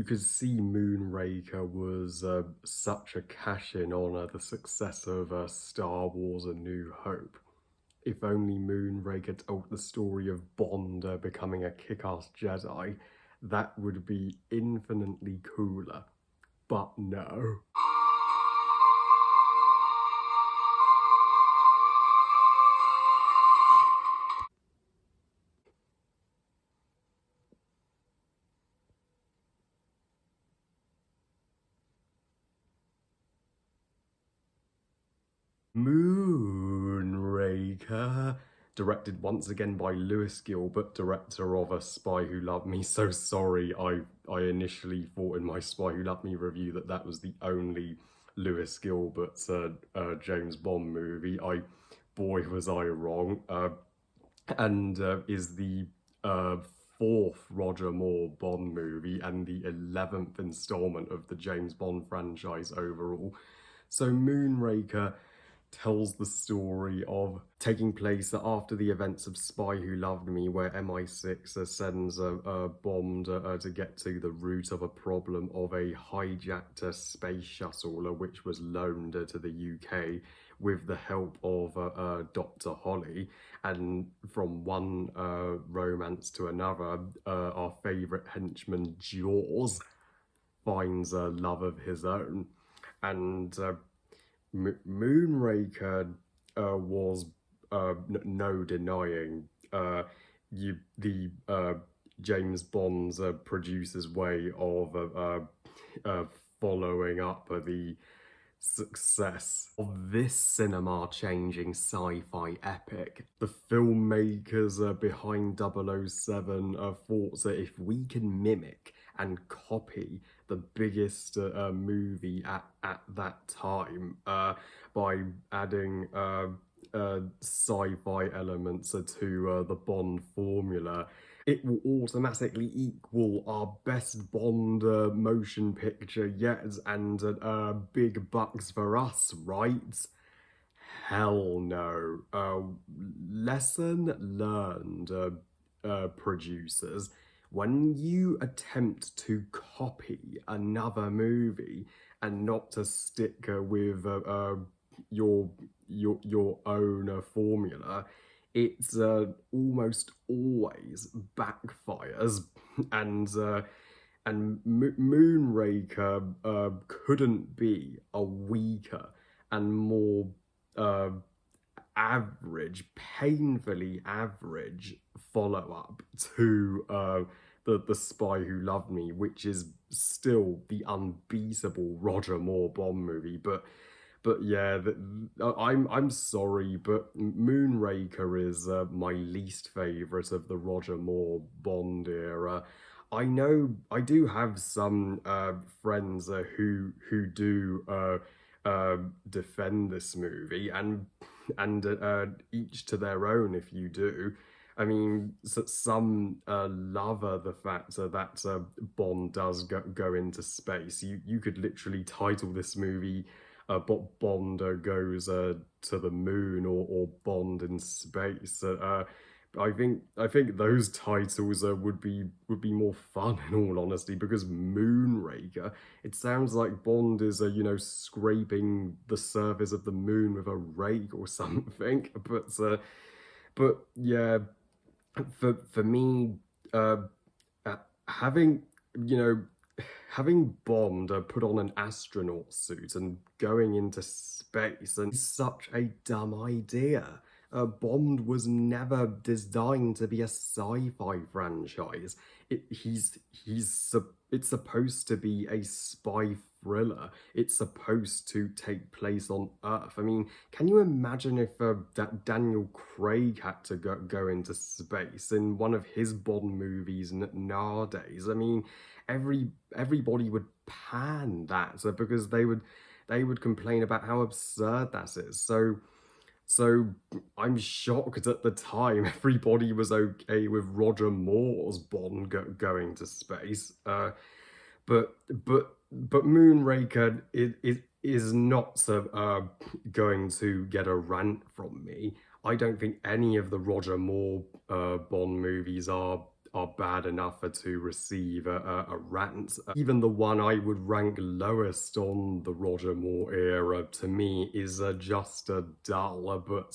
could see Moonraker was such a cash-in on the success of Star Wars: A New Hope. If only Moonraker told the story of Bond becoming a kick-ass Jedi, that would be infinitely cooler. But no. Moonraker, directed once again by Lewis Gilbert, director of A Spy Who Loved Me. So sorry, I initially thought in my Spy Who Loved Me review that was the only Lewis Gilbert James Bond movie. Boy, was I wrong. And is the fourth Roger Moore Bond movie and the 11th installment of the James Bond franchise overall. So Moonraker tells the story of taking place after the events of Spy Who Loved Me, where MI6 sends a bomb to get to the root of a problem of a hijacked space shuttle which was loaned to the UK with the help of Dr. Holly. And from one romance to another, our favourite henchman Jaws finds a love of his own. And Moonraker was no denying the James Bond's producer's way of following up the success of this cinema-changing sci-fi epic. The filmmakers behind 007 thought that if we can mimic and copy the biggest movie at that time by adding sci-fi elements to the Bond formula, it will automatically equal our best Bond motion picture yet, and big bucks for us, right? Hell no. Lesson learned, producers. When you attempt to copy another movie and not to stick with your own formula, it's almost always backfires. And Moonraker couldn't be a weaker and more average, painfully average follow-up to the Spy Who Loved Me, which is still the unbeatable Roger Moore Bond movie. But yeah, I'm sorry, but Moonraker is my least favourite of the Roger Moore Bond era. I know I do have some friends who do defend this movie, and each to their own if you do. I mean, some love the fact that Bond does go into space. You could literally title this movie Bond goes to the moon, or Bond in space. I think those titles would be more fun, in all honesty, because Moonraker, it sounds like Bond is scraping the surface of the moon with a rake or something. But yeah, for me, having having Bond put on an astronaut suit and going into space and such a dumb idea. Bond was never designed to be a sci-fi franchise. It's supposed to be a spy thriller. It's supposed to take place on Earth. I mean, can you imagine if that Daniel Craig had to go into space in one of his Bond movies nowadays? I mean, everybody would pan that, because they would complain about how absurd that is. So I'm shocked at the time everybody was okay with Roger Moore's Bond going to space. But Moonraker is not going to get a rant from me. I don't think any of the Roger Moore Bond movies are are bad enough to receive a rant. Even the one I would rank lowest on the Roger Moore era to me is just dull, but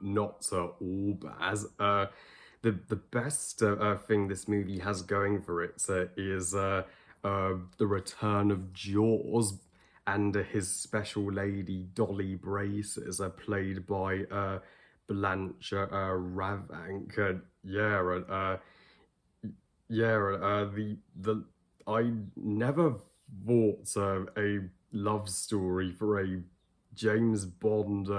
not all bad. The best thing this movie has going for it is the return of Jaws and his special lady Dolly Braces, played by Blanche Ravank. The I never thought a love story for a James Bond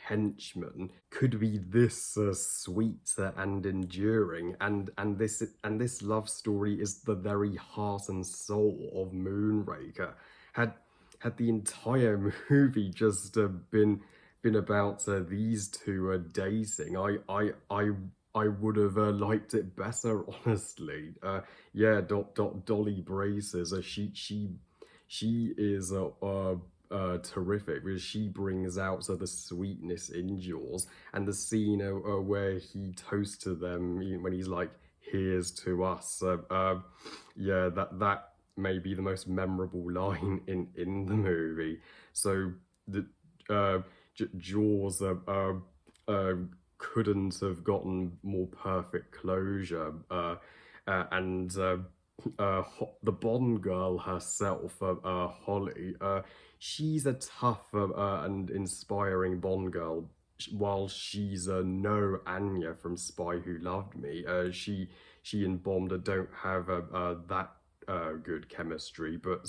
henchman could be this sweet and enduring, and this love story is the very heart and soul of Moonraker. Had had the entire movie just been about these two dating, I would have liked it better, honestly. Yeah, Dolly Braces. She is terrific because she brings out the sweetness in Jaws, and the scene where he toasts to them when he's like, "Here's to us." Yeah, that may be the most memorable line in the movie. So the uh, Jaws uh, couldn't have gotten more perfect closure. And The Bond girl herself, Holly, she's a tough and inspiring Bond girl. While she's no Anya from Spy Who Loved Me, she and Bond don't have that good chemistry. But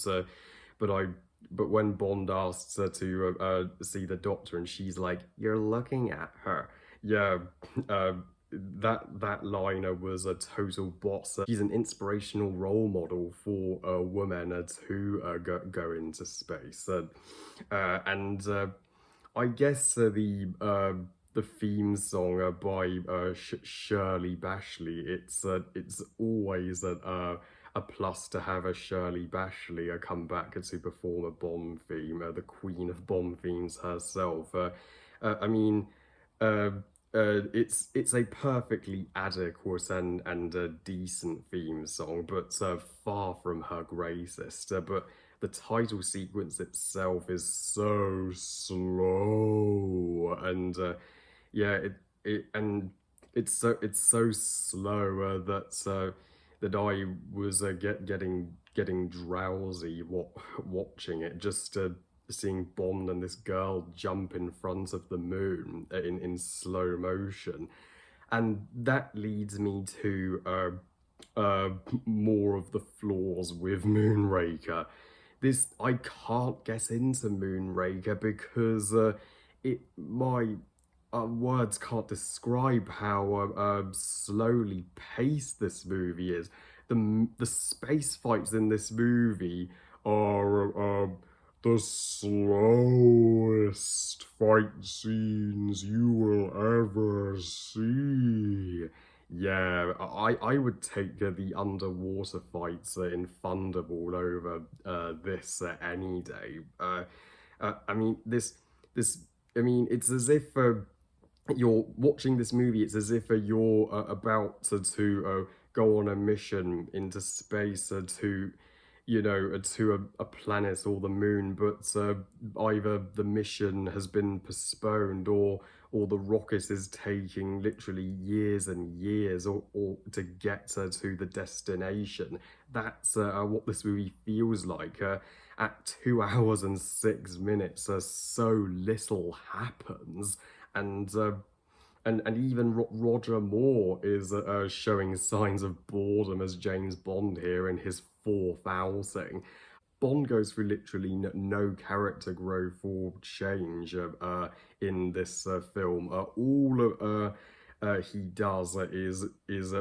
I but when Bond asks her to see the doctor, and she's like, "You're looking at her," yeah, uh, that liner was a total boss. She's an inspirational role model for women to go into space, and I guess the theme song by Shirley Bassey. It's always a plus to have a Shirley Bassey come back to perform a Bond theme, the queen of Bond themes herself. I mean, uh, it's a perfectly adequate and a decent theme song, but far from her greatest. But the title sequence itself is so slow, and yeah, it's so slow that I was getting drowsy watching it, just seeing Bond and this girl jump in front of the moon in slow motion, and that leads me to more of the flaws with Moonraker. This I can't get into Moonraker because it my words can't describe how slowly paced this movie is. The space fights in this movie are the slowest fight scenes you will ever see. Yeah, I would take the underwater fights in Thunderball over this any day. I mean, this. I mean, it's as if you're watching this movie. It's as if you're about to go on a mission into space to, to a planet or the moon, but either the mission has been postponed, or the rocket is taking literally years and years or to get to the destination. That's what this movie feels like. At 2 hours and 6 minutes, so little happens, and even Roger Moore is showing signs of boredom as James Bond here in his fourth outing. Bond goes through literally no character growth or change in this film. He does is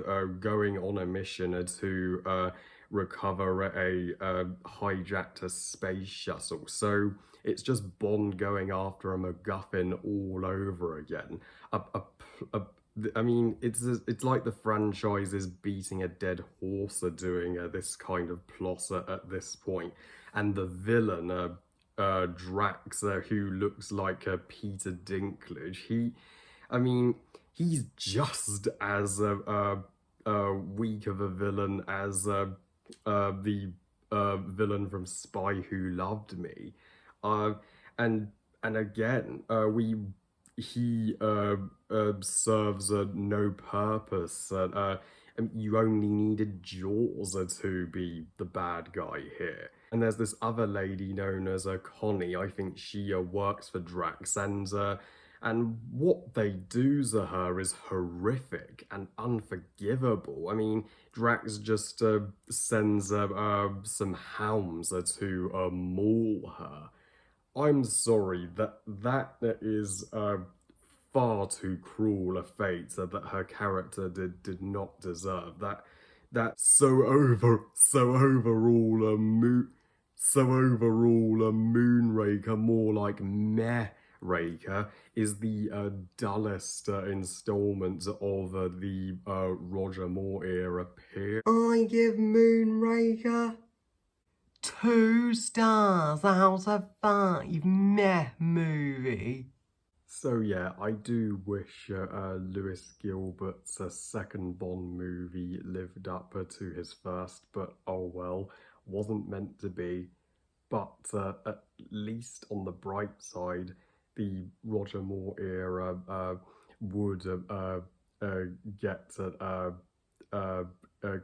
going on a mission to recover a hijacked space shuttle. So it's just Bond going after a MacGuffin all over again. A, a, a, I mean, it's like the franchise is beating a dead horse doing this kind of plot at this point, and the villain, Drax, who looks like Peter Dinklage. I mean, he's just as weak of a villain as the villain from Spy Who Loved Me. Uh, and and again, we he serves no purpose. You only needed Jaws to be the bad guy here. And there's this other lady known as Connie. I think she works for Drax, and what they do to her is horrific and unforgivable. I mean, Drax just sends some hounds to maul her. I'm sorry, that is far too cruel a fate that her character did not deserve. That so overall a Moonraker, more like Meh Raker, is the dullest installment of the Roger Moore era period. I give Moonraker 2 stars out of 5. Meh movie. So yeah, I do wish Lewis Gilbert's second Bond movie lived up to his first, but oh well, wasn't meant to be. But at least on the bright side, the Roger Moore era would get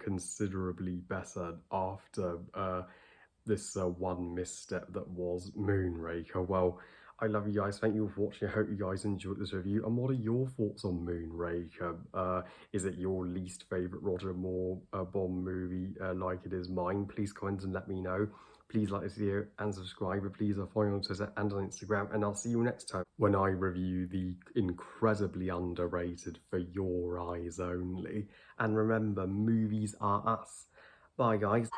considerably better after this one misstep that was Moonraker. Well, I love you guys. Thank you for watching. I hope you guys enjoyed this review. And what are your thoughts on Moonraker? Is it your least favourite Roger Moore Bond movie like it is mine? Please comment and let me know. Please like this video and subscribe. Please follow me on Twitter and on Instagram. And I'll see you next time when I review the incredibly underrated For Your Eyes Only. And remember, movies are us. Bye, guys.